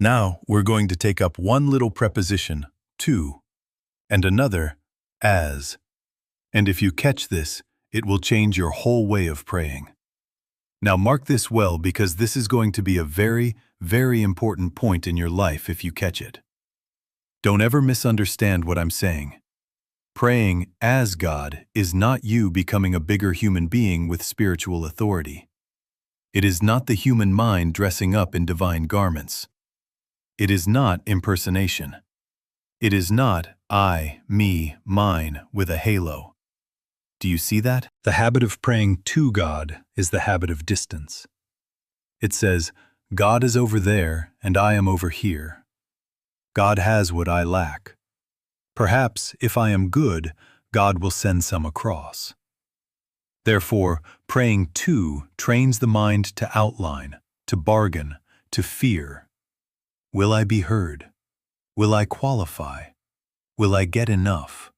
Now we're going to take up one little preposition, to, and another, as. And if you catch this, it will change your whole way of praying. Now mark this well, because this is going to be a very, very important point in your life if you catch it. Don't ever misunderstand what I'm saying. Praying as God is not you becoming a bigger human being with spiritual authority. It is not the human mind dressing up in divine garments. It is not impersonation. It is not I, me, mine with a halo. Do you see that? The habit of praying to God is the habit of distance. It says, God is over there and I am over here. God has what I lack. Perhaps if I am good, God will send some across. Therefore, praying to trains the mind to outline, to bargain, to fear. Will I be heard? Will I qualify? Will I get enough?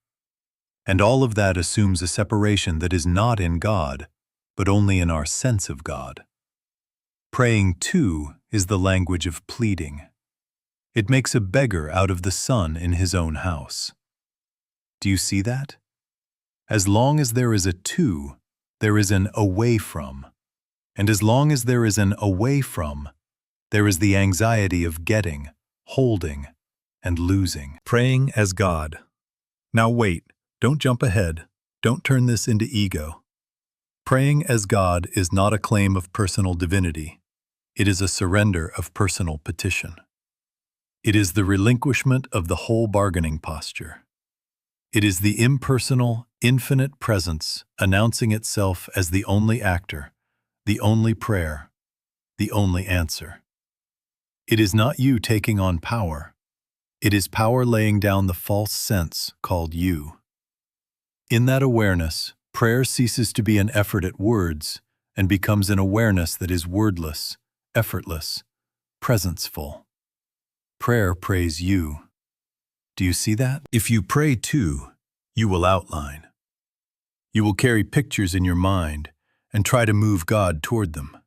And all of that assumes a separation that is not in God, but only in our sense of God. Praying to is the language of pleading. It makes a beggar out of the son in his own house. Do you see that? As long as there is a to, there is an away from. And as long as there is an away from, there is the anxiety of getting, holding, and losing. Praying as God. Now wait, don't jump ahead. Don't turn this into ego. Praying as God is not a claim of personal divinity. It is a surrender of personal petition. It is the relinquishment of the whole bargaining posture. It is the impersonal, infinite presence announcing itself as the only actor, the only prayer, the only answer. It is not you taking on power. It is power laying down the false sense called you. In that awareness, prayer ceases to be an effort at words and becomes an awareness that is wordless, effortless, presenceful. Prayer prays you. Do you see that? If you pray to, you will outline. You will carry pictures in your mind and try to move God toward them.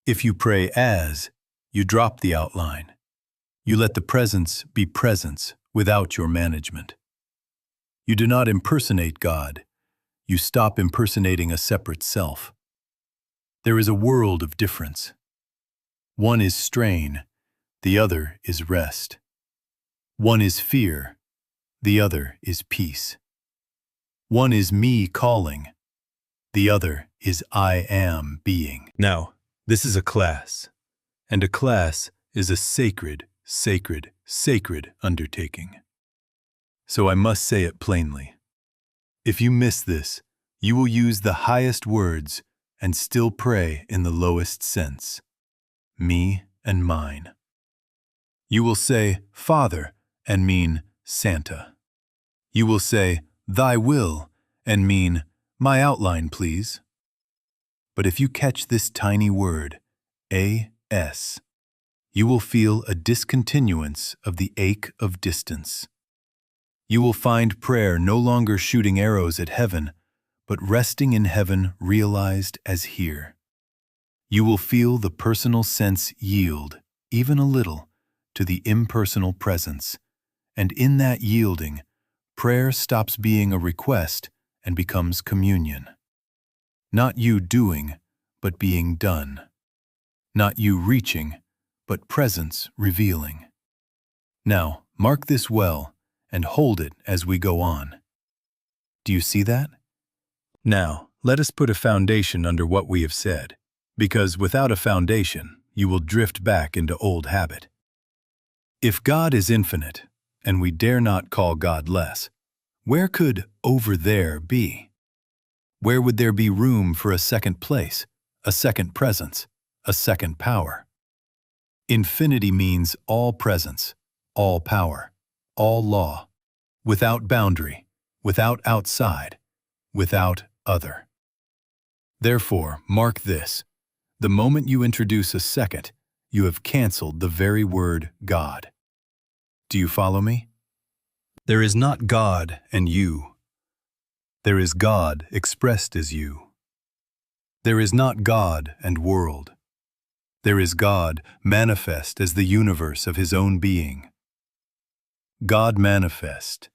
If you pray as, you drop the outline. You let the presence be presence without your management. You do not impersonate God. You stop impersonating a separate self. There is a world of difference. One is strain, the other is rest. One is fear, the other is peace. One is me calling, the other is I am being. Now, this is a class, and a class is a sacred, sacred, sacred undertaking. So I must say it plainly. If you miss this, you will use the highest words and still pray in the lowest sense. Me and mine. You will say, Father, and mean Santa. You will say, Thy will, and mean, my outline, please. But if you catch this tiny word, A-S, you will feel a discontinuance of the ache of distance. You will find prayer no longer shooting arrows at heaven, but resting in heaven realized as here. You will feel the personal sense yield, even a little, to the impersonal presence, and in that yielding, prayer stops being a request and becomes communion. Not you doing, but being done. Not you reaching, but presence revealing. Now, mark this well and hold it as we go on. Do you see that? Now, let us put a foundation under what we have said, because without a foundation, you will drift back into old habit. If God is infinite, and we dare not call God less, where could over there be? Where would there be room for a second place, a second presence, a second power? Infinity means all presence, all power, all law, without boundary, without outside, without other. Therefore, mark this. The moment you introduce a second, you have canceled the very word God. Do you follow me? There is not God and you. There is God expressed as you. There is not God and world. There is God manifest as the universe of his own being. God manifest,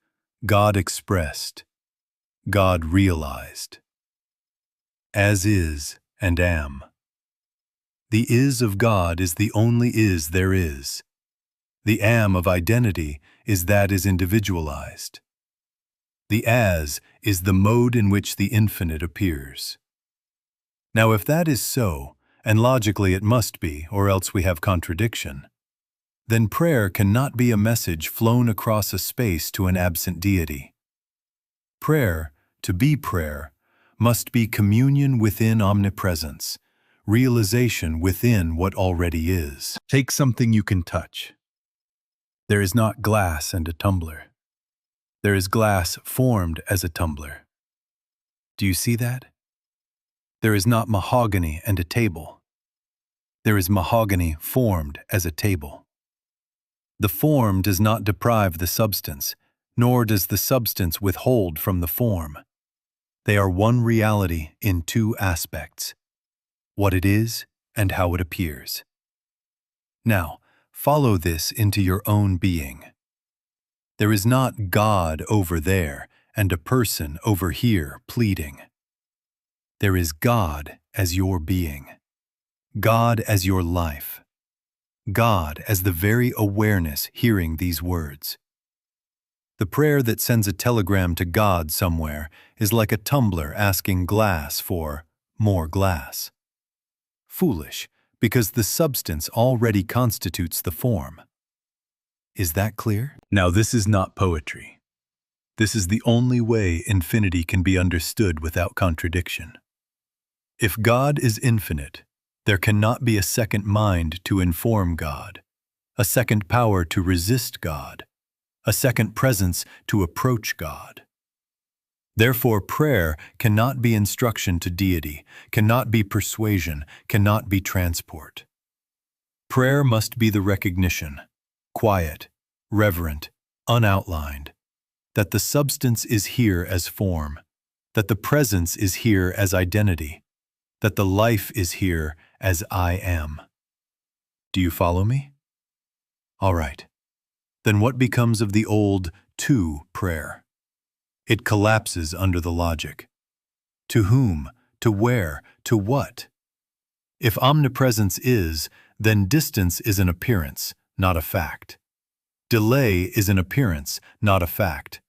God expressed, God realized. As is and am. The is of God is the only is there is. The am of identity is that is individualized. The as is the mode in which the infinite appears. Now if that is so, and logically it must be, or else we have contradiction, then prayer cannot be a message flown across a space to an absent deity. Prayer, to be prayer, must be communion within omnipresence, realization within what already is. Take something you can touch. There is not glass and a tumbler. There is glass formed as a tumbler. Do you see that? There is not mahogany and a table. There is mahogany formed as a table. The form does not deprive the substance, nor does the substance withhold from the form. They are one reality in two aspects, what it is and how it appears. Now, follow this into your own being. There is not God over there and a person over here pleading. There is God as your being, God as your life, God as the very awareness hearing these words. The prayer that sends a telegram to God somewhere is like a tumbler asking glass for more glass. Foolish, because the substance already constitutes the form. Is that clear? Now this is not poetry. This is the only way infinity can be understood without contradiction. If God is infinite, there cannot be a second mind to inform God, a second power to resist God, a second presence to approach God. Therefore, prayer cannot be instruction to deity, cannot be persuasion, cannot be transport. Prayer must be the recognition, quiet, reverent, unoutlined, that the substance is here as form, that the presence is here as identity, that the life is here as I am. Do you follow me? All right. Then what becomes of the old to prayer? It collapses under the logic. To whom? To where? To what? If omnipresence is, then distance is an appearance, not a fact. Delay is an appearance, not a fact.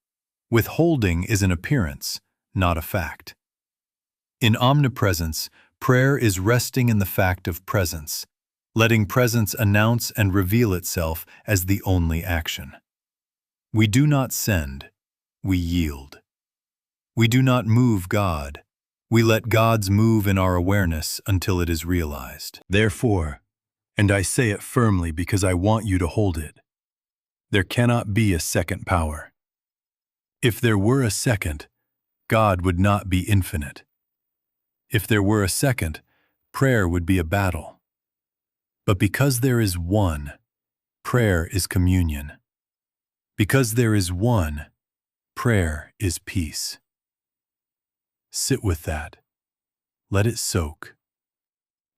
Withholding is an appearance, not a fact. In omnipresence, prayer is resting in the fact of presence, letting presence announce and reveal itself as the only action. We do not send, we yield. We do not move God, we let God's move in our awareness until it is realized. Therefore, and I say it firmly because I want you to hold it, there cannot be a second power. If there were a second, God would not be infinite. If there were a second, prayer would be a battle. But because there is one, prayer is communion. Because there is one, prayer is peace. Sit with that. Let it soak.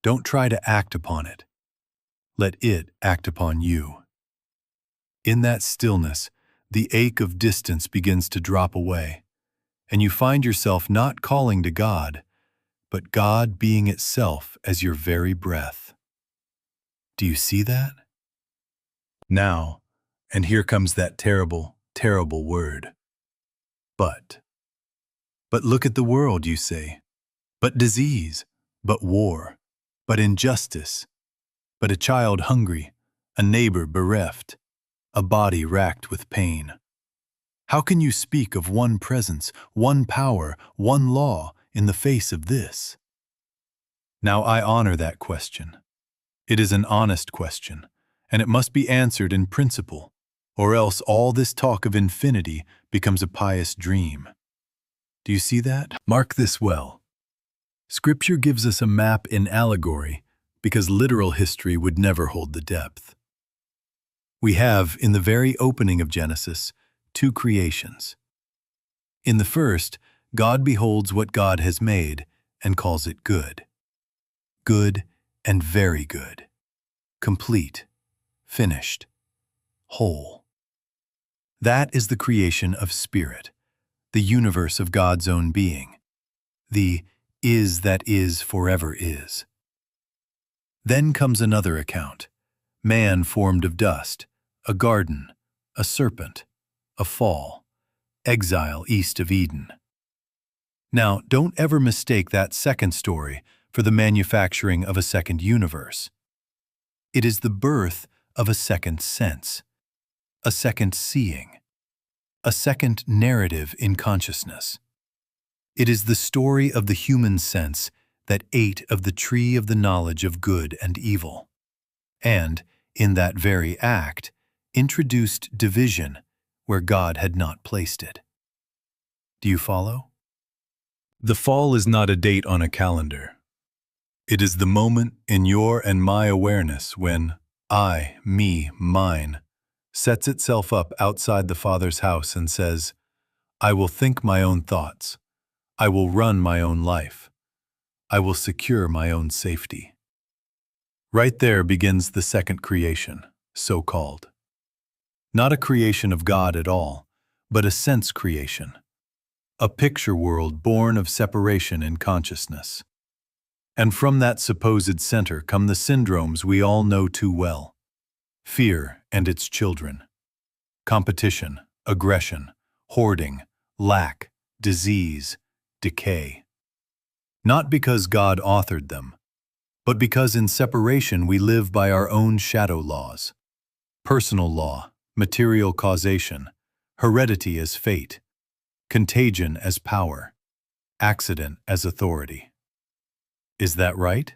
Don't try to act upon it. Let it act upon you. In that stillness, the ache of distance begins to drop away, and you find yourself not calling to God, but God being itself as your very breath. Do you see that? Now, and here comes that terrible, terrible word. But. But look at the world, you say. But disease, but war, but injustice, but a child hungry, a neighbor bereft, a body racked with pain. How can you speak of one presence, one power, one law in the face of this? Now I honor that question. It is an honest question, and it must be answered in principle, or else all this talk of infinity becomes a pious dream. Do you see that? Mark this well. Scripture gives us a map in allegory because literal history would never hold the depth. We have, in the very opening of Genesis, two creations. In the first, God beholds what God has made and calls it good. Good and very good. complete, finished, whole. That is the creation of spirit, the universe of God's own being, the is that is forever is. Then comes another account, man formed of dust, a garden, a serpent, a fall, exile east of Eden. Now, don't ever mistake that second story for the manufacturing of a second universe. It is the birth of a second sense, a second seeing, a second narrative in consciousness. It is the story of the human sense that ate of the tree of the knowledge of good and evil, and, in that very act, introduced division where God had not placed it. Do you follow? The fall is not a date on a calendar. It is the moment in your and my awareness when I, me, mine, sets itself up outside the Father's house and says, I will think my own thoughts. I will run my own life. I will secure my own safety. Right there begins the second creation, so-called. Not a creation of God at all, but a sense creation. A picture world born of separation in consciousness. And from that supposed center come the syndromes we all know too well. Fear and its children. Competition, aggression, hoarding, lack, disease, decay. Not because God authored them, but because in separation we live by our own shadow laws. Personal law, material causation, heredity as fate, contagion as power, accident as authority. Is that right?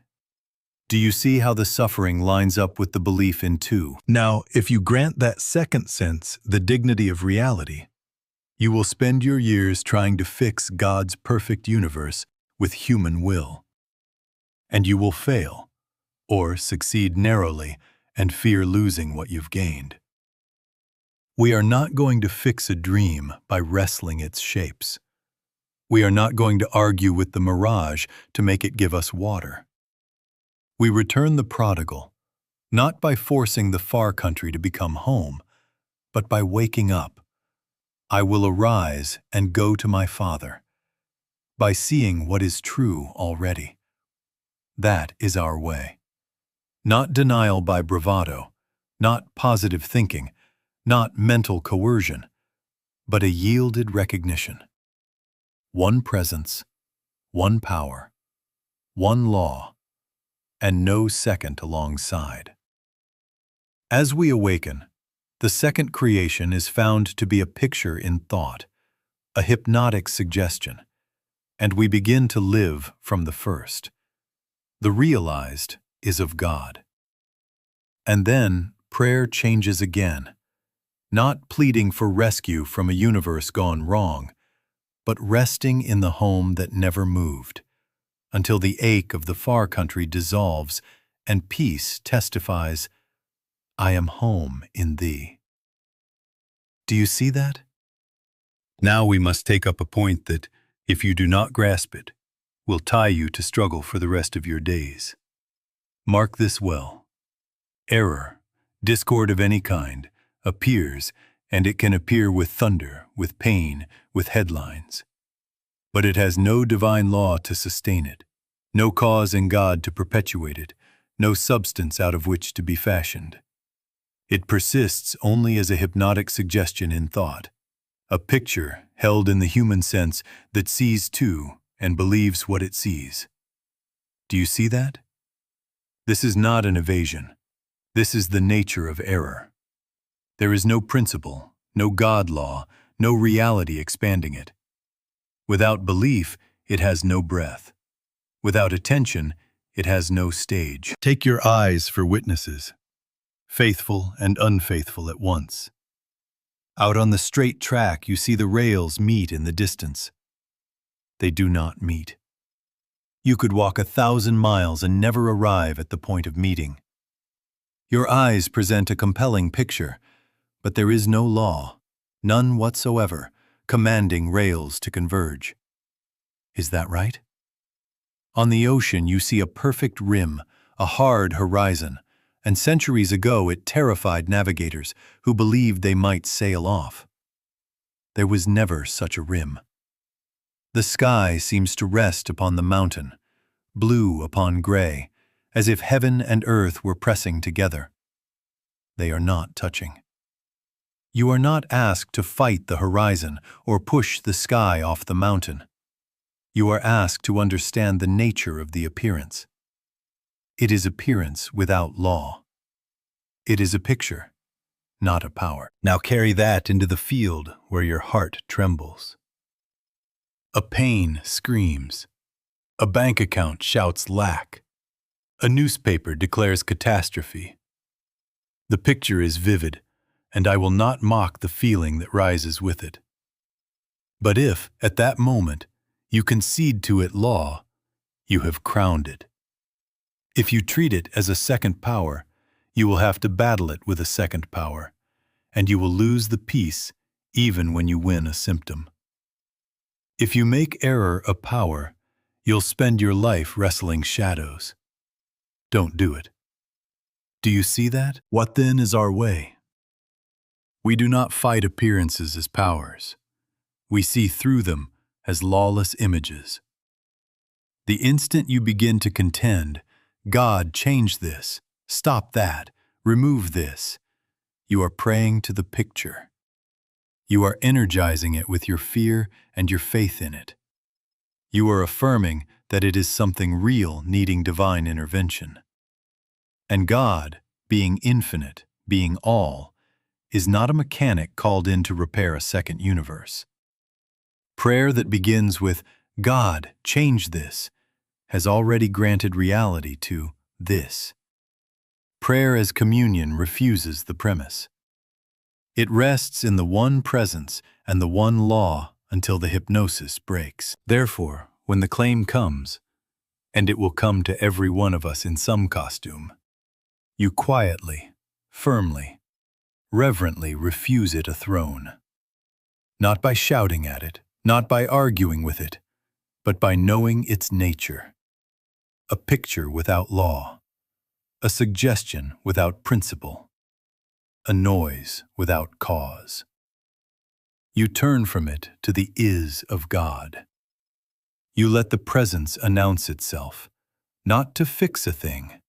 Do you see how the suffering lines up with the belief in two? Now, if you grant that second sense the dignity of reality, you will spend your years trying to fix God's perfect universe with human will. And you will fail, or succeed narrowly and fear losing what you've gained. We are not going to fix a dream by wrestling its shapes. We are not going to argue with the mirage to make it give us water. We return the prodigal, not by forcing the far country to become home, but by waking up. I will arise and go to my Father, by seeing what is true already. That is our way. Not denial by bravado, not positive thinking, not mental coercion, but a yielded recognition. One presence, one power, one law, and no second alongside. As we awaken, the second creation is found to be a picture in thought, a hypnotic suggestion, and we begin to live from the first. The realized is of God. And then prayer changes again, not pleading for rescue from a universe gone wrong, but resting in the home that never moved, until the ache of the far country dissolves and peace testifies, I am home in thee. Do you see that? Now we must take up a point that, if you do not grasp it, will tie you to struggle for the rest of your days. Mark this well. Error, discord of any kind, appears, and it can appear with thunder, with pain, with headlines. But it has no divine law to sustain it, no cause in God to perpetuate it, no substance out of which to be fashioned. It persists only as a hypnotic suggestion in thought, a picture held in the human sense that sees too and believes what it sees. Do you see that? This is not an evasion. This is the nature of error. There is no principle, no God law, no reality expanding it. Without belief, it has no breath. Without attention, it has no stage. Take your eyes for witnesses, faithful and unfaithful at once. Out on the straight track, you see the rails meet in the distance. They do not meet. You could walk 1,000 miles and never arrive at the point of meeting. Your eyes present a compelling picture, but there is no law, none whatsoever, commanding rails to converge. Is that right? On the ocean you see a perfect rim, a hard horizon, and centuries ago it terrified navigators who believed they might sail off. There was never such a rim. The sky seems to rest upon the mountain, blue upon gray, as if heaven and earth were pressing together. They are not touching. You are not asked to fight the horizon or push the sky off the mountain. You are asked to understand the nature of the appearance. It is appearance without law. It is a picture, not a power. Now carry that into the field where your heart trembles. A pain screams. A bank account shouts lack. A newspaper declares catastrophe. The picture is vivid, and I will not mock the feeling that rises with it. But if, at that moment, you concede to it law, you have crowned it. If you treat it as a second power, you will have to battle it with a second power, and you will lose the peace even when you win a symptom. If you make error a power, you'll spend your life wrestling shadows. Don't do it. Do you see that? What then is our way? We do not fight appearances as powers. We see through them as lawless images. The instant you begin to contend, God, change this, stop that, remove this, you are praying to the picture. You are energizing it with your fear and your faith in it. You are affirming that it is something real needing divine intervention. And God, being infinite, being all, is not a mechanic called in to repair a second universe. Prayer that begins with, God, change this, has already granted reality to this. Prayer as communion refuses the premise. It rests in the one presence and the one law until the hypnosis breaks. Therefore, when the claim comes, and it will come to every one of us in some costume, you quietly, firmly, reverently refuse it a throne. Not by shouting at it, not by arguing with it, but by knowing its nature. A picture without law, a suggestion without principle, a noise without cause. You turn from it to the is of God. You let the presence announce itself, not to fix a thing,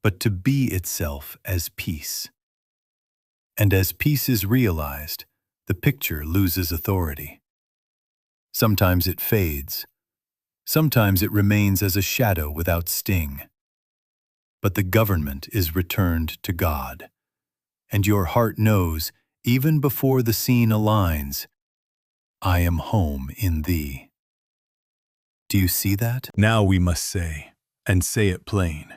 but to be itself as peace. And as peace is realized, the picture loses authority. Sometimes it fades. Sometimes it remains as a shadow without sting. But the government is returned to God, and your heart knows, even before the scene aligns, I am home in thee. Do you see that? Now we must say, and say it plain,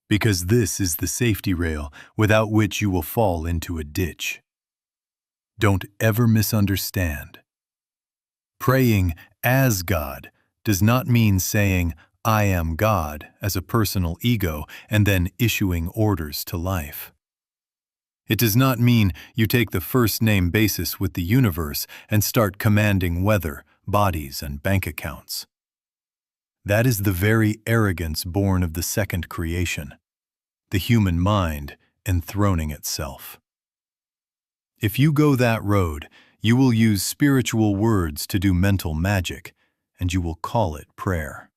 because this is the safety rail without which you will fall into a ditch. Don't ever misunderstand. Praying as God does not mean saying, I am God, as a personal ego, and then issuing orders to life. It does not mean you take the first-name basis with the universe and start commanding weather, bodies, and bank accounts. That is the very arrogance born of the second creation, the human mind enthroning itself. If you go that road, you will use spiritual words to do mental magic, and you will call it prayer.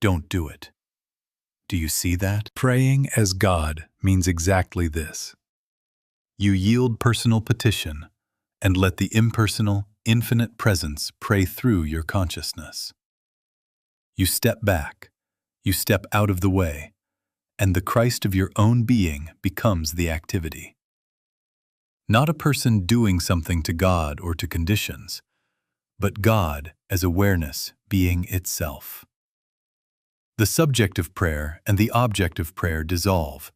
Don't do it. Do you see that? Praying as God means exactly this. You yield personal petition and let the impersonal, infinite presence pray through your consciousness. You step back, you step out of the way, and the Christ of your own being becomes the activity. Not a person doing something to God or to conditions, but God as awareness being itself. The subject of prayer and the object of prayer dissolve,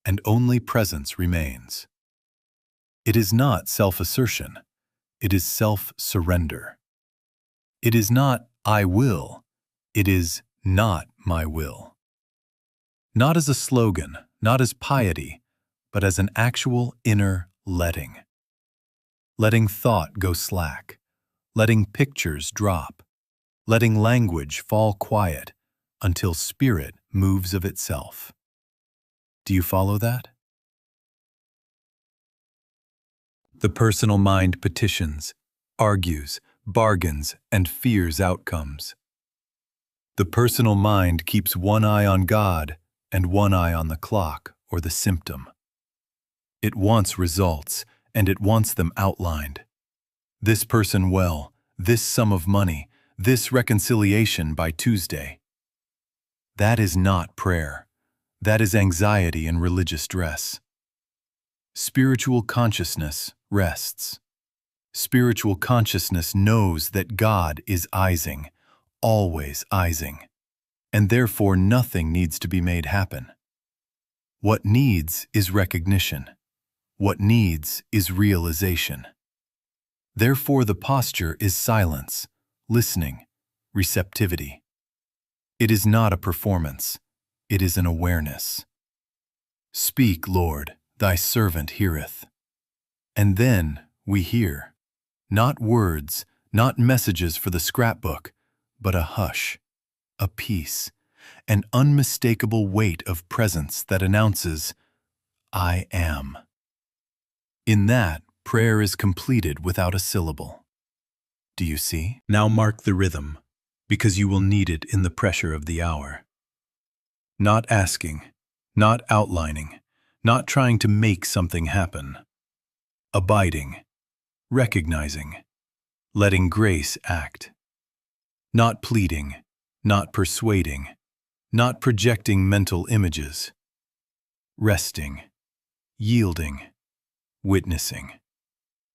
and only presence remains. It is not self-assertion, it is self-surrender. It is not I will, it is not my will. Not as a slogan, not as piety, but as an actual inner letting. Letting thought go slack, letting pictures drop, letting language fall quiet until spirit moves of itself. Do you follow that? The personal mind petitions, argues, bargains, and fears outcomes. The personal mind keeps one eye on God and one eye on the clock or the symptom. It wants results, and it wants them outlined. This person well, this sum of money, this reconciliation by Tuesday. That is not prayer. That is anxiety and religious dress. Spiritual consciousness rests. Spiritual consciousness knows that God is eising, always eising, and therefore nothing needs to be made happen. What needs is recognition. What needs is realization. Therefore the posture is silence, listening, receptivity. It is not a performance. It is an awareness. Speak, Lord, thy servant heareth. And then we hear, not words, not messages for the scrapbook, but a hush, a peace, an unmistakable weight of presence that announces, I am. In that, prayer is completed without a syllable. Do you see? Now mark the rhythm, because you will need it in the pressure of the hour. Not asking, not outlining, not trying to make something happen. Abiding, recognizing, letting grace act. Not pleading, not persuading, not projecting mental images. Resting, yielding, witnessing.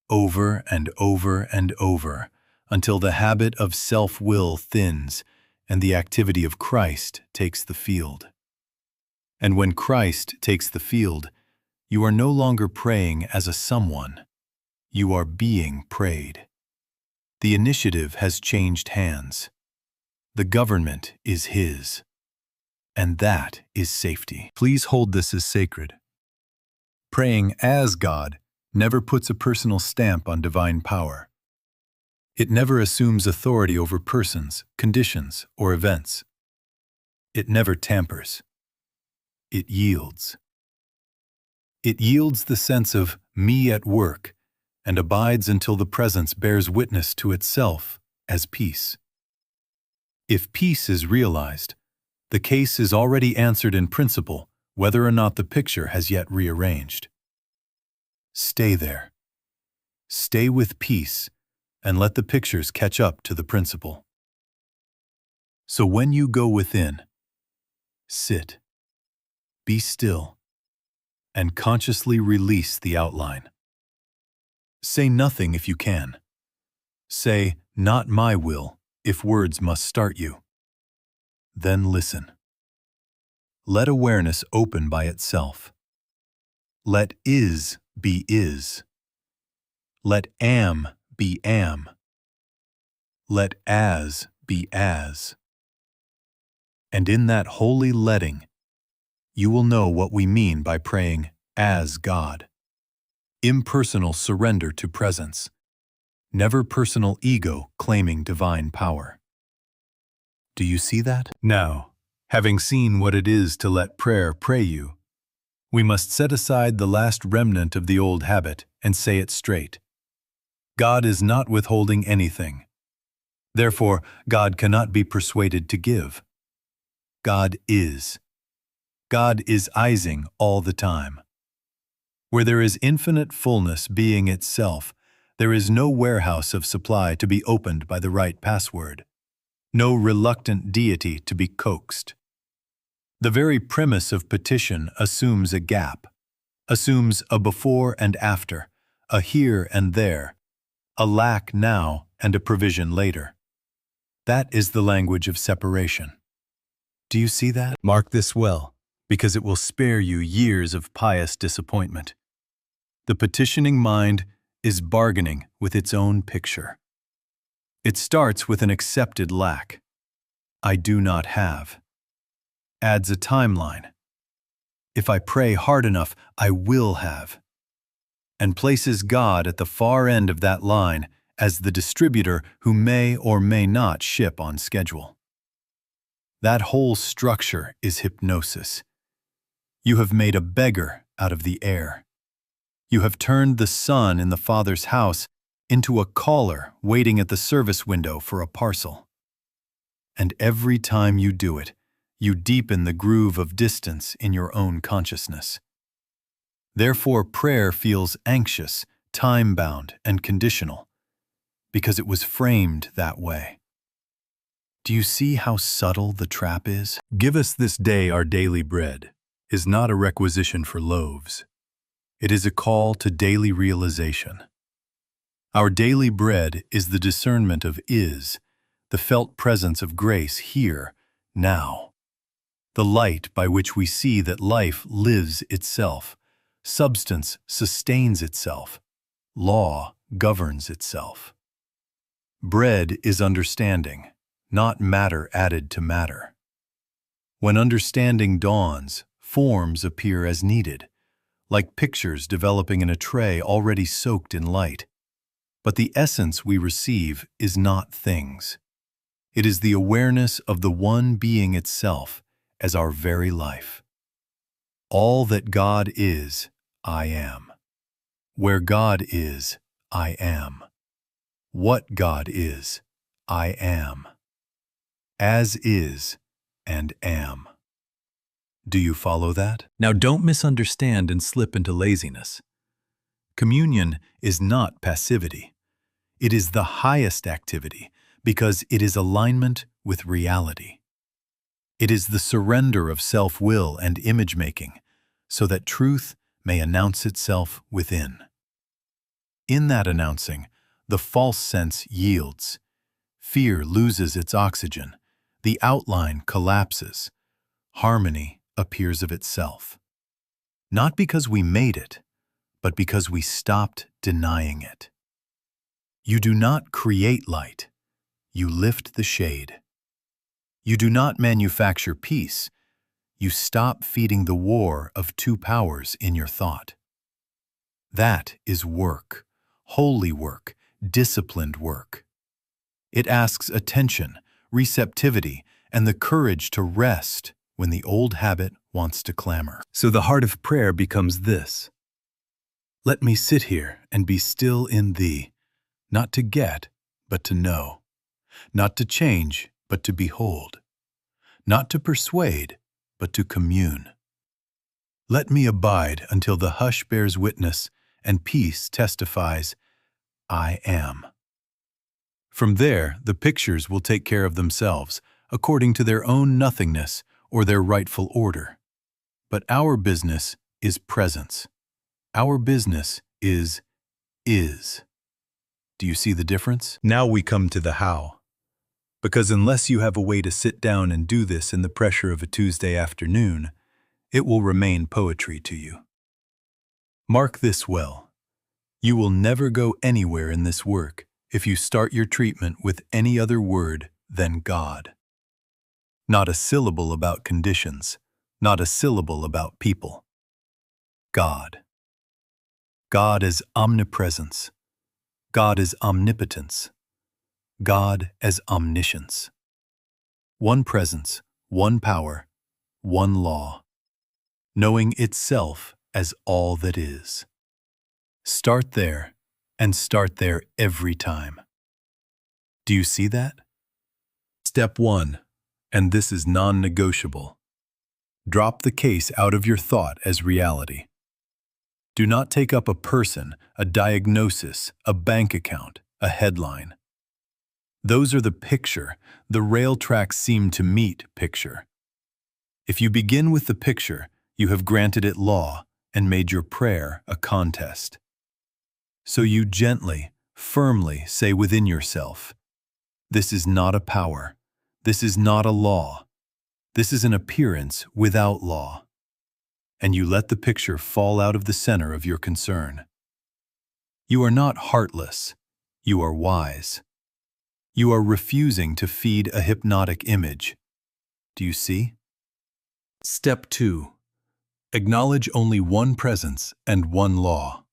Over and over and over, until the habit of self-will thins and the activity of Christ takes the field. And when Christ takes the field, you are no longer praying as a someone. You are being prayed. The initiative has changed hands. The government is His. And that is safety. Please hold this as sacred. Praying as God never puts a personal stamp on divine power. It never assumes authority over persons, conditions, or events. It never tampers. It yields. It yields the sense of me at work and abides until the presence bears witness to itself as peace. If peace is realized, the case is already answered in principle, whether or not the picture has yet rearranged. Stay there. Stay with peace and let the pictures catch up to the principle. So when you go within, sit, be still, and consciously release the outline. Say nothing if you can. Say, not my will, if words must start you. Then listen. Let awareness open by itself. Let is be is. Let am be am. Let as be as. And in that holy letting, you will know what we mean by praying as God. Impersonal surrender to presence. Never personal ego claiming divine power. Do you see that? Now, having seen what it is to let prayer pray you, we must set aside the last remnant of the old habit and say it straight. God is not withholding anything. Therefore, God cannot be persuaded to give. God is. God is eising all the time. Where there is infinite fullness being itself, there is no warehouse of supply to be opened by the right password, no reluctant deity to be coaxed. The very premise of petition assumes a gap, assumes a before and after, a here and there, a lack now and a provision later. That is the language of separation. Do you see that? Mark this well, because it will spare you years of pious disappointment. The petitioning mind is bargaining with its own picture. It starts with an accepted lack. I do not have. Adds a timeline. If I pray hard enough, I will have. And places God at the far end of that line as the distributor who may or may not ship on schedule. That whole structure is hypnosis. You have made a beggar out of the air. You have turned the son in the Father's house into a caller waiting at the service window for a parcel. And every time you do it, you deepen the groove of distance in your own consciousness. Therefore, prayer feels anxious, time-bound, and conditional, because it was framed that way. Do you see how subtle the trap is? "Give us this day our daily bread" is not a requisition for loaves. It is a call to daily realization. Our daily bread is the discernment of is, the felt presence of grace here, now. The light by which we see that life lives itself, substance sustains itself, law governs itself. Bread is understanding, not matter added to matter. When understanding dawns, forms appear as needed, like pictures developing in a tray already soaked in light. But the essence we receive is not things. It is the awareness of the one being itself as our very life. All that God is, I am. Where God is, I am. What God is, I am. As is and am. Do you follow that? Now don't misunderstand and slip into laziness. Communion is not passivity. It is the highest activity because it is alignment with reality. It is the surrender of self-will and image-making so that truth may announce itself within. In that announcing, the false sense yields. Fear loses its oxygen. The outline collapses. Harmony appears of itself. Not because we made it, but because we stopped denying it. You do not create light. You lift the shade. You do not manufacture peace. You stop feeding the war of two powers in your thought. That is work, holy work, disciplined work. It asks attention, receptivity, and the courage to rest when the old habit wants to clamor. So the heart of prayer becomes this: let me sit here and be still in thee, not to get, but to know, not to change, but to behold, not to persuade, but to commune. Let me abide until the hush bears witness and peace testifies, I am. From there, the pictures will take care of themselves, according to their own nothingness or their rightful order. But our business is presence. Our business is. Do you see the difference? Now we come to the how. Because unless you have a way to sit down and do this in the pressure of a Tuesday afternoon, it will remain poetry to you. Mark this well. You will never go anywhere in this work if you start your treatment with any other word than God. Not a syllable about conditions, not a syllable about people. God. God as omnipresence. God as omnipotence. God as omniscience. One presence, one power, one law. Knowing itself as all that is. Start there, and start there every time. Do you see that? Step 1, and this is non-negotiable. Drop the case out of your thought as reality. Do not take up a person, a diagnosis, a bank account, a headline. Those are the picture, the rail tracks seem to meet picture. If you begin with the picture, you have granted it law and made your prayer a contest. So you gently, firmly say within yourself, this is not a power, this is not a law, this is an appearance without law. And you let the picture fall out of the center of your concern. You are not heartless, you are wise. You are refusing to feed a hypnotic image. Do you see? Step 2. Acknowledge only one presence and one law.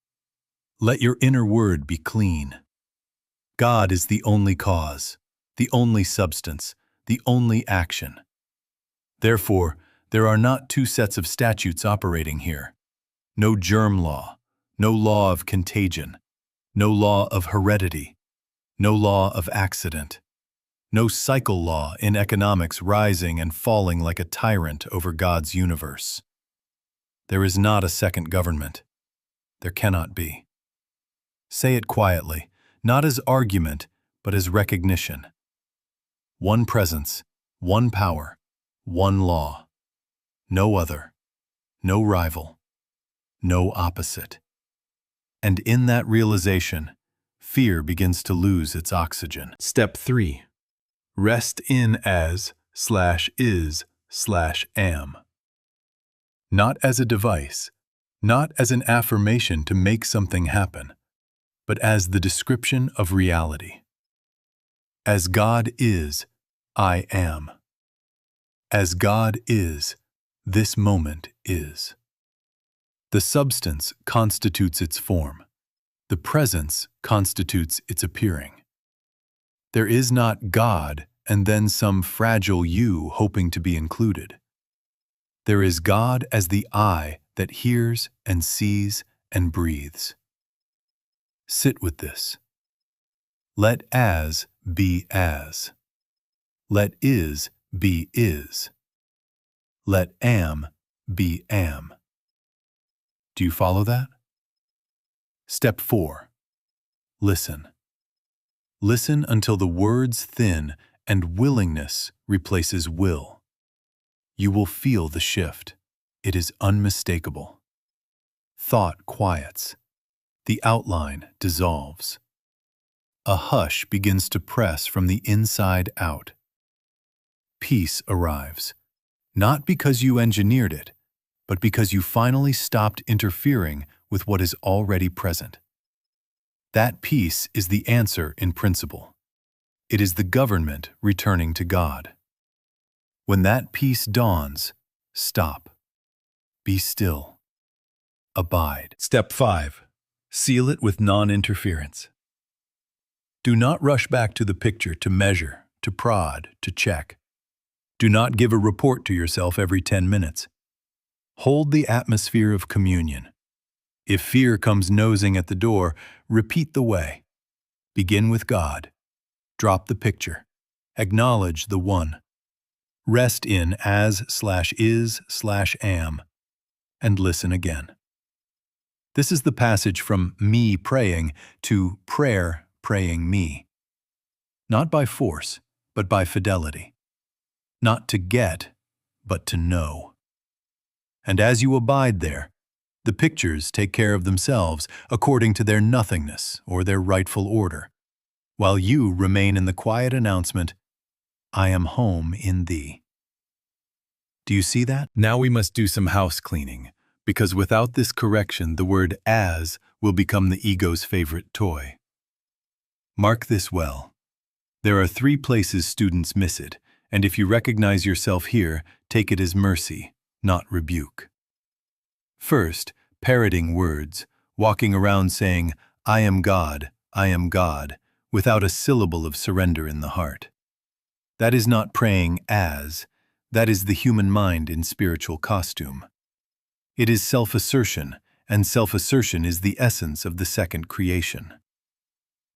Let your inner word be clean. God is the only cause, the only substance, the only action. Therefore, There are not two sets of statutes operating here. No germ law, no law of contagion, no law of heredity, no law of accident, no cycle law in economics rising and falling like a tyrant over God's universe. There is not a second government. There cannot be. Say it quietly, not as argument, but as recognition. One presence, one power, one law. No other, no rival, no opposite. And in that realization, fear begins to lose its oxygen. Step 3. Rest in as/is/am. Not as a device, not as an affirmation to make something happen, but as the description of reality. As God is, I am. As God is, this moment is. The substance constitutes its form. The presence constitutes its appearing. There is not God and then some fragile you hoping to be included. There is God as the I that hears and sees and breathes. Sit with this. Let as be as. Let is be is. Let am be am. Do you follow that? Step 4. Listen. Listen until the words thin and willingness replaces will. You will feel the shift. It is unmistakable. Thought quiets. The outline dissolves. A hush begins to press from the inside out. Peace arrives, not because you engineered it, but because you finally stopped interfering with what is already present. That peace is the answer in principle. It is the government returning to God. When that peace dawns, stop. Be still. Abide. Step 5. Seal it with non-interference. Do not rush back to the picture to measure, to prod, to check. Do not give a report to yourself every 10 minutes. Hold the atmosphere of communion. If fear comes nosing at the door, repeat the way. Begin with God. Drop the picture. Acknowledge the one. Rest in as/is/am. And listen again. This is the passage from me praying to prayer praying me. Not by force, but by fidelity. Not to get, but to know. And as you abide there, the pictures take care of themselves according to their nothingness or their rightful order, while you remain in the quiet announcement, I am home in thee. Do you see that? Now we must do some house cleaning, because without this correction, the word as will become the ego's favorite toy. Mark this well. There are 3 places students miss it, and if you recognize yourself here, take it as mercy, not rebuke. First, parroting words, walking around saying, I am God, without a syllable of surrender in the heart. That is not praying as, that is the human mind in spiritual costume. It is self-assertion, and self-assertion is the essence of the second creation.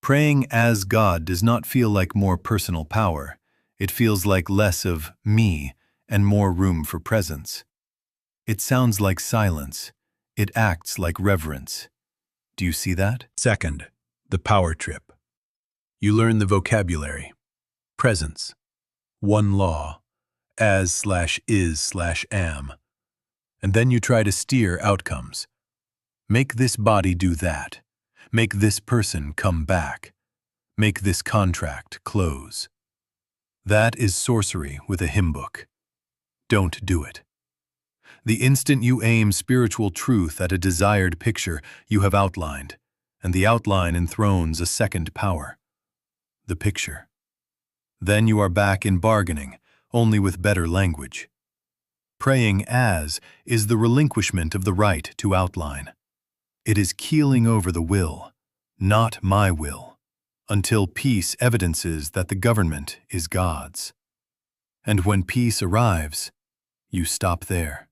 Praying as God does not feel like more personal power. It feels like less of me and more room for presence. It sounds like silence. It acts like reverence. Do you see that? Second, the power trip. You learn the vocabulary. Presence. One law. As/is/am. And then you try to steer outcomes. Make this body do that. Make this person come back. Make this contract close. That is sorcery with a hymn book. Don't do it. The instant you aim spiritual truth at a desired picture, you have outlined, and the outline enthrones a second power, the picture. Then you are back in bargaining, only with better language. Praying as is the relinquishment of the right to outline. It is keeling over the will, not my will, until peace evidences that the government is God's. And when peace arrives, You stop there.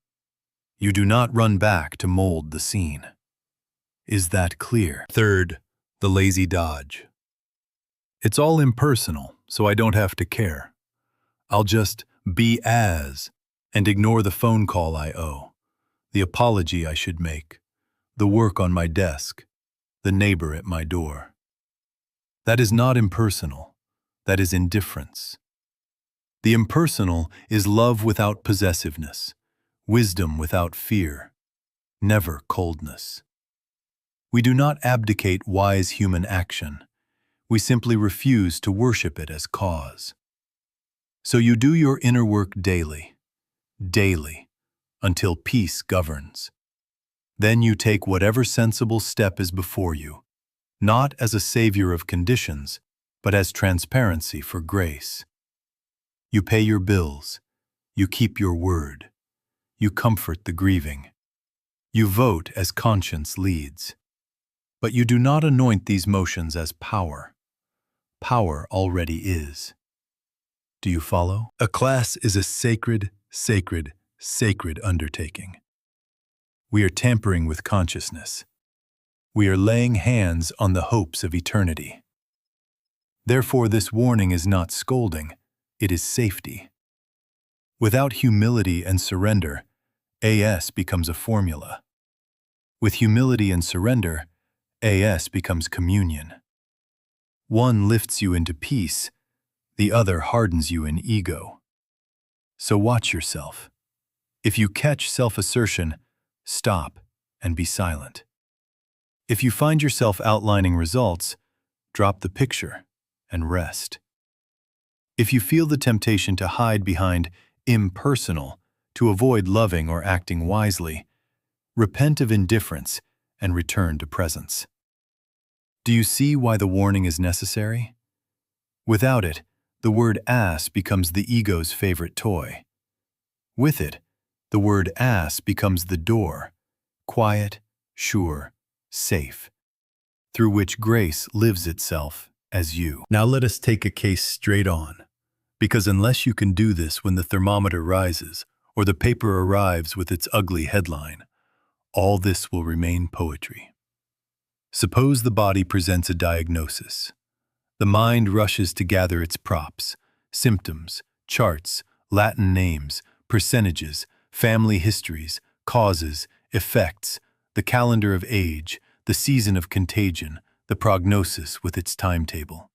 You do not run back to mold the scene. Is that clear? Third, the lazy dodge. It's all impersonal, so I don't have to care. I'll just be as and ignore the phone call I owe, the apology I should make, the work on my desk, the neighbor at my door. That is not impersonal. That is indifference. The impersonal is love without possessiveness, wisdom without fear, never coldness. We do not abdicate wise human action. We simply refuse to worship it as cause. So you do your inner work daily, until peace governs. Then you take whatever sensible step is before you, not as a savior of conditions, but as transparency for grace. You pay your bills, you keep your word, you comfort the grieving, you vote as conscience leads. But you do not anoint these motions as power. Power already is. Do you follow? A class is a sacred undertaking. We are tampering with consciousness. We are laying hands on the hopes of eternity. Therefore, this warning is not scolding, it is safety. Without humility and surrender, AS becomes a formula. With humility and surrender, AS becomes communion. One lifts you into peace, the other hardens you in ego. So watch yourself. If you catch self-assertion, stop and be silent. If you find yourself outlining results, drop the picture and rest. If you feel the temptation to hide behind impersonal to avoid loving or acting wisely, repent of indifference and return to presence. Do you see why the warning is necessary? Without it, the word ass becomes the ego's favorite toy. With it, the word ass becomes the door, quiet, sure, safe, through which grace lives itself as you. Now let us take a case straight on, because unless you can do this when the thermometer rises or the paper arrives with its ugly headline, all this will remain poetry. Suppose the body presents a diagnosis. The mind rushes to gather its props, symptoms, charts, Latin names, percentages, family histories, causes, effects, the calendar of age, the season of contagion, the prognosis with its timetable.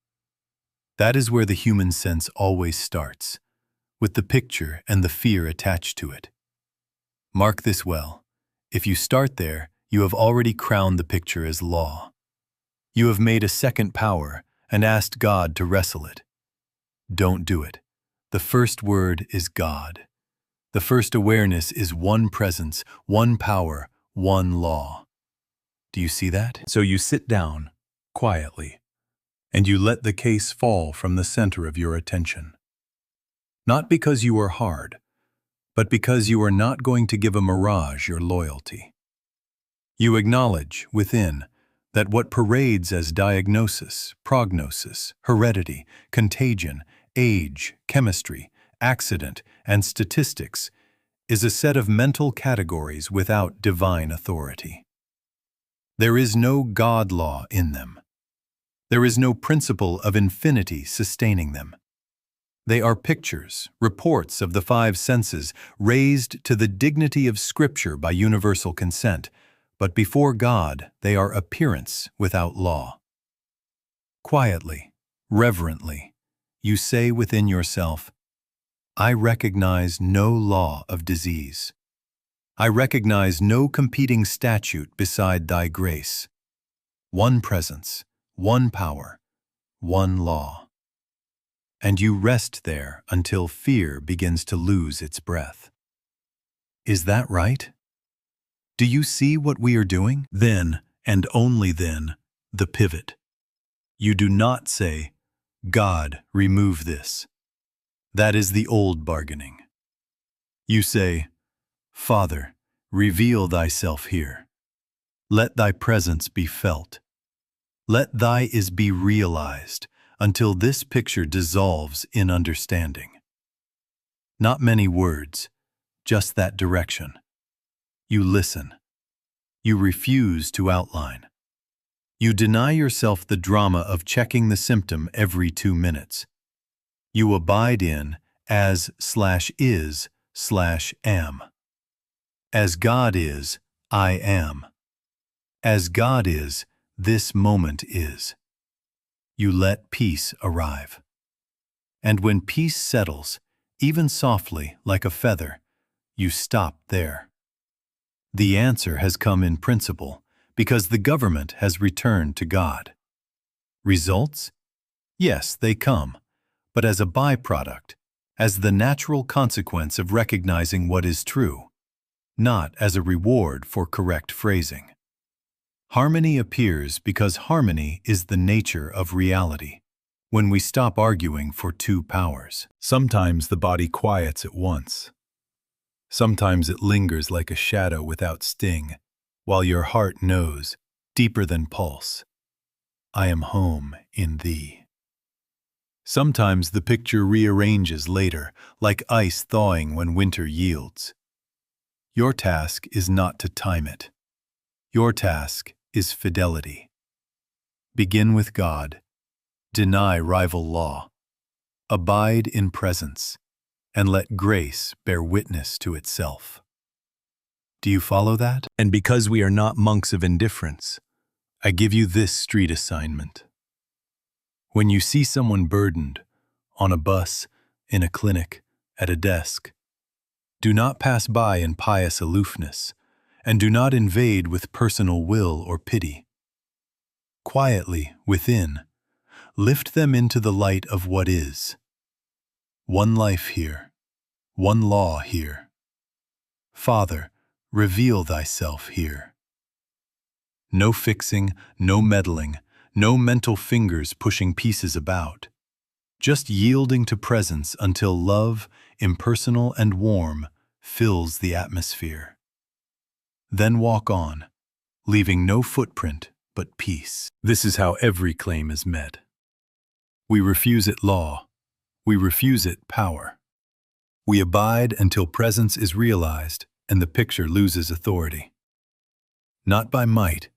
That is where the human sense always starts, with the picture and the fear attached to it. Mark this well. If you start there, you have already crowned the picture as law. You have made a second power and asked God to wrestle it. Don't do it. The first word is God. The first awareness is one presence, one power, one law. Do you see that? So you sit down, quietly, and you let the case fall from the center of your attention. Not because you are hard, but because you are not going to give a mirage your loyalty. You acknowledge, within, that what parades as diagnosis, prognosis, heredity, contagion, age, chemistry, accident, and statistics is a set of mental categories without divine authority. There is no God law in them. There is no principle of infinity sustaining them. They are pictures, reports of the five senses raised to the dignity of Scripture by universal consent, but before God they are appearance without law. Quietly, reverently, you say within yourself, I recognize no law of disease. I recognize no competing statute beside thy grace. One presence, one power, one law. And you rest there until fear begins to lose its breath. Is that right? Do you see what we are doing? Then, and only then, the pivot. You do not say, God, remove this. That is the old bargaining. You say, Father, reveal thyself here. Let thy presence be felt. Let thy is be realized until this picture dissolves in understanding. Not many words, just that direction. You listen. You refuse to outline. You deny yourself the drama of checking the symptom every 2 minutes. You abide in as/is/am. As God is, I am. As God is, this moment is. You let peace arrive. And when peace settles, even softly like a feather, you stop there. The answer has come in principle because the government has returned to God. Results? Yes, they come, but as a byproduct, as the natural consequence of recognizing what is true, not as a reward for correct phrasing. Harmony appears because harmony is the nature of reality. When we stop arguing for two powers, sometimes the body quiets at once. Sometimes it lingers like a shadow without sting, while your heart knows, deeper than pulse, I am home in thee. Sometimes the picture rearranges later, like ice thawing when winter yields. Your task is not to time it. Your task is fidelity. Begin with God. Deny rival law. Abide in presence, and let grace bear witness to itself. Do you follow that? And because we are not monks of indifference, I give you this street assignment. When you see someone burdened, on a bus, in a clinic, at a desk, do not pass by in pious aloofness, and do not invade with personal will or pity. Quietly, within, lift them into the light of what is. One life here, one law here. Father, reveal thyself here. No fixing, no meddling, no mental fingers pushing pieces about. Just yielding to presence until love, impersonal and warm, fills the atmosphere. Then walk on, leaving no footprint but peace. This is how every claim is met. We refuse it law. We refuse it power. We abide until presence is realized and the picture loses authority. Not by might,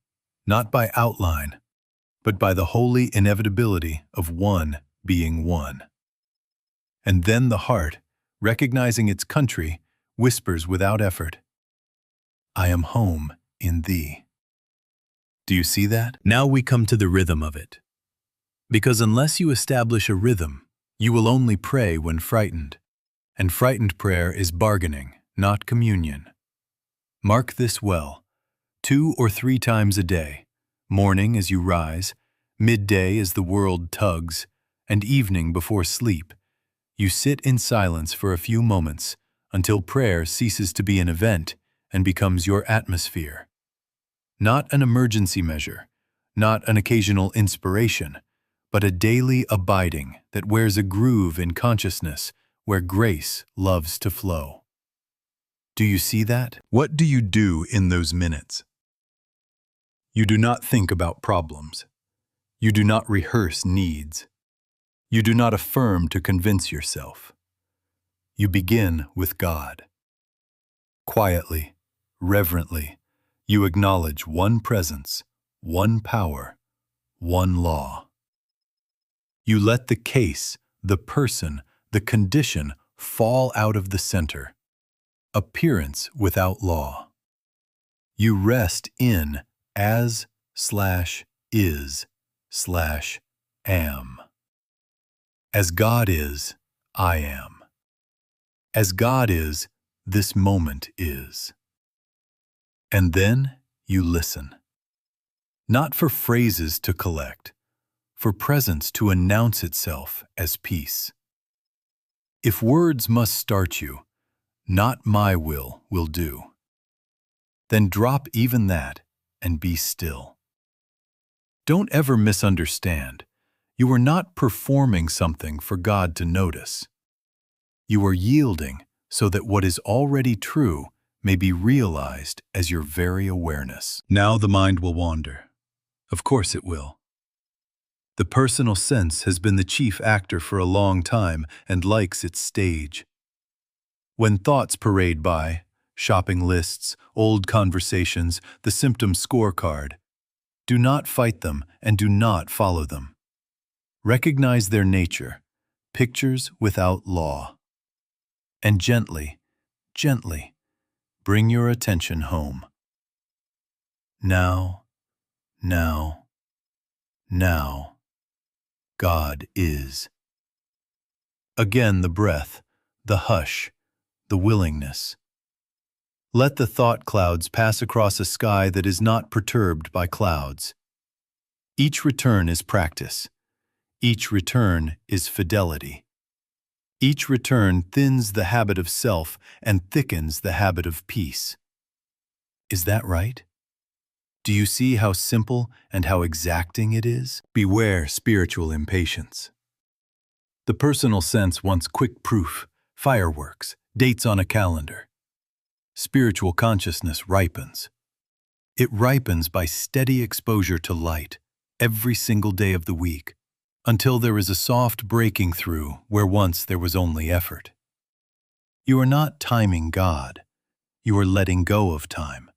not by outline, but by the holy inevitability of one being one. And then the heart, recognizing its country, whispers without effort, I am home in thee. Do you see that? Now we come to the rhythm of it. Because unless you establish a rhythm, you will only pray when frightened, and frightened prayer is bargaining, not communion. Mark this well, 2 or 3 times a day, morning as you rise, midday as the world tugs, and evening before sleep, you sit in silence for a few moments until prayer ceases to be an event and becomes your atmosphere. Not an emergency measure, not an occasional inspiration, but a daily abiding that wears a groove in consciousness where grace loves to flow. Do you see that? What do you do in those minutes? You do not think about problems. You do not rehearse needs. You do not affirm to convince yourself. You begin with God. Quietly, reverently, you acknowledge one presence, one power, one law. You let the case, the person, the condition fall out of the center. Appearance without law. You rest in as/is/am. As God is, I am. As God is, this moment is. And then you listen. Not for phrases to collect, for presence to announce itself as peace. If words must start you, not my will do. Then drop even that and be still. Don't ever misunderstand. You are not performing something for God to notice. You are yielding so that what is already true may be realized as your very awareness. Now the mind will wander. Of course it will. The personal sense has been the chief actor for a long time and likes its stage. When thoughts parade by, shopping lists, old conversations, the symptom scorecard, do not fight them and do not follow them. Recognize their nature, pictures without law. And gently, gently, bring your attention home. Now, now, now, God is. Again the breath, the hush, the willingness. Let the thought clouds pass across a sky that is not perturbed by clouds. Each return is practice. Each return is fidelity. Each return thins the habit of self and thickens the habit of peace. Is that right? Do you see how simple and how exacting it is? Beware spiritual impatience. The personal sense wants quick proof, fireworks, dates on a calendar. Spiritual consciousness ripens. It ripens by steady exposure to light every single day of the week, until there is a soft breaking through where once there was only effort. You are not timing God. You are letting go of time.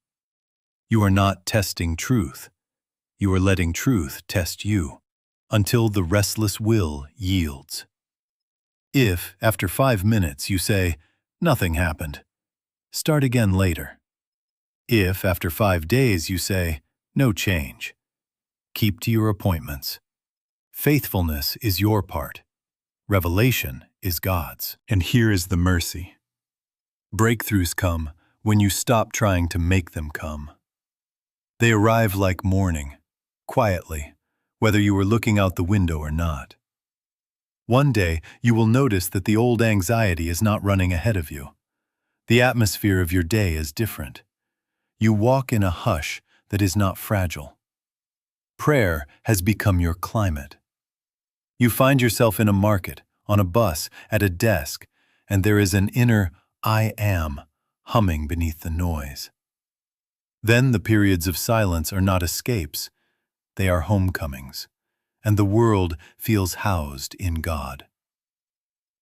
You are not testing truth. You are letting truth test you, until the restless will yields. If, after 5 minutes, you say, "Nothing happened," start again later. If, after 5 days, you say, "No change," keep to your appointments. Faithfulness is your part. Revelation is God's. And here is the mercy. Breakthroughs come when you stop trying to make them come. They arrive like morning, quietly, whether you are looking out the window or not. One day, you will notice that the old anxiety is not running ahead of you. The atmosphere of your day is different. You walk in a hush that is not fragile. Prayer has become your climate. You find yourself in a market, on a bus, at a desk, and there is an inner "I am" humming beneath the noise. Then the periods of silence are not escapes, they are homecomings, and the world feels housed in God.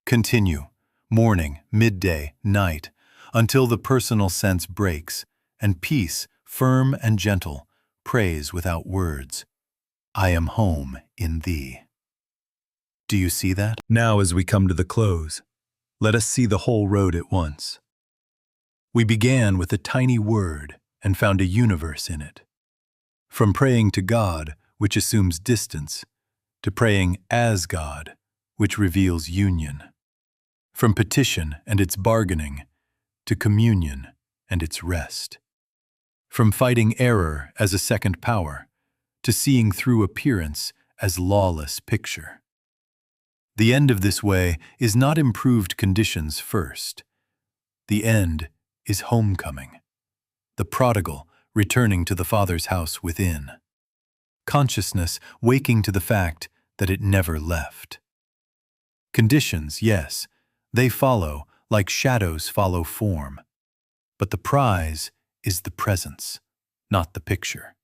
Continue, morning, midday, night, until the personal sense breaks, and peace, firm and gentle, prays without words, "I am home in thee." Do you see that? Now as we come to the close, let us see the whole road at once. We began with a tiny word and found a universe in it. From praying to God, which assumes distance, to praying as God, which reveals union. From petition and its bargaining, to communion and its rest. From fighting error as a second power, to seeing through appearance as lawless picture. The end of this way is not improved conditions first. The end is homecoming, the prodigal returning to the Father's house within. Consciousness waking to the fact that it never left. Conditions, yes, they follow like shadows follow form. But the prize is the presence, not the picture.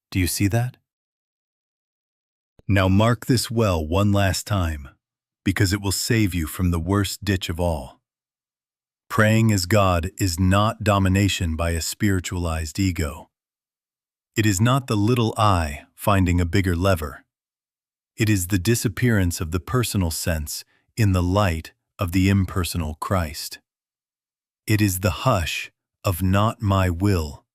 Do you see that? Now mark this well one last time, because it will save you from the worst ditch of all. Praying as God is not domination by a spiritualized ego. It is not the little I finding a bigger lever. It is the disappearance of the personal sense in the light of the impersonal Christ. It is the hush of not my will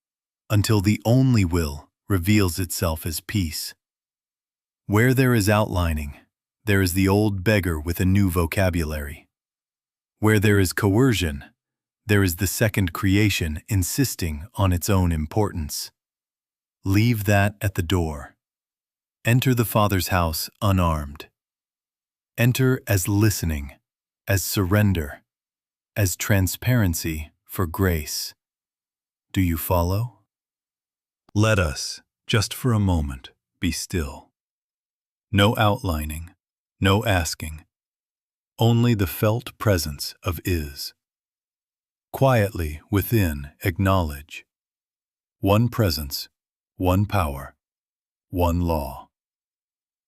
until the only will reveals itself as peace. Where there is outlining, there is the old beggar with a new vocabulary. Where there is coercion, there is the second creation insisting on its own importance. Leave that at the door. Enter the Father's house unarmed. Enter as listening, as surrender, as transparency for grace. Do you follow? Let us, just for a moment, be still. No outlining, no asking. Only the felt presence of is. Quietly within acknowledge. One presence, one power, one law.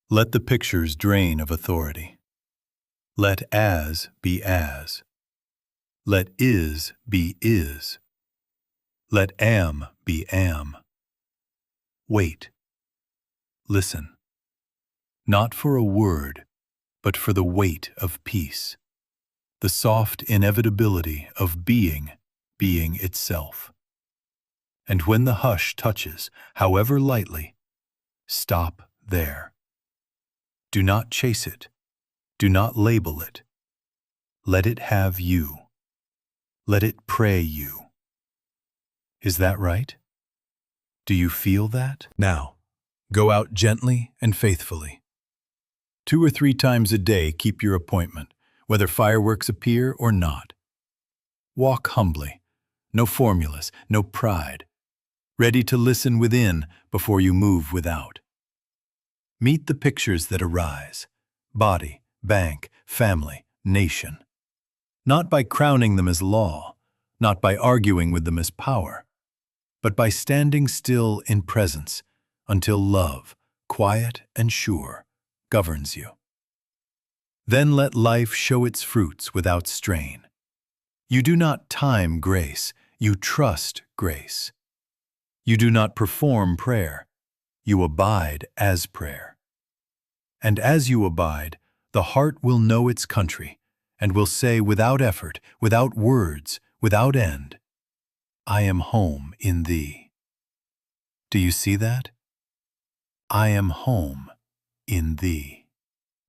Let the pictures drain of authority. Let as be as. Let is be is. Let am be am. Wait. Listen. Not for a word, but for the weight of peace. The soft inevitability of being itself. And when the hush touches, however lightly, stop there. Do not chase it. Do not label it. Let it have you. Let it pray you. Is that right? Do you feel that? Now, go out gently and faithfully. 2 or 3 times a day keep your appointment, whether fireworks appear or not. Walk humbly. No formulas, no pride. Ready to listen within before you move without. Meet the pictures that arise. Body, bank, family, nation. Not by crowning them as law, not by arguing with them as power, but by standing still in presence until love, quiet and sure, governs you. Then let life show its fruits without strain. You do not time grace, you trust grace. You do not perform prayer, you abide as prayer. And as you abide, the heart will know its country and will say without effort, without words, without end, I am home in thee. Do you see that? I am home in thee.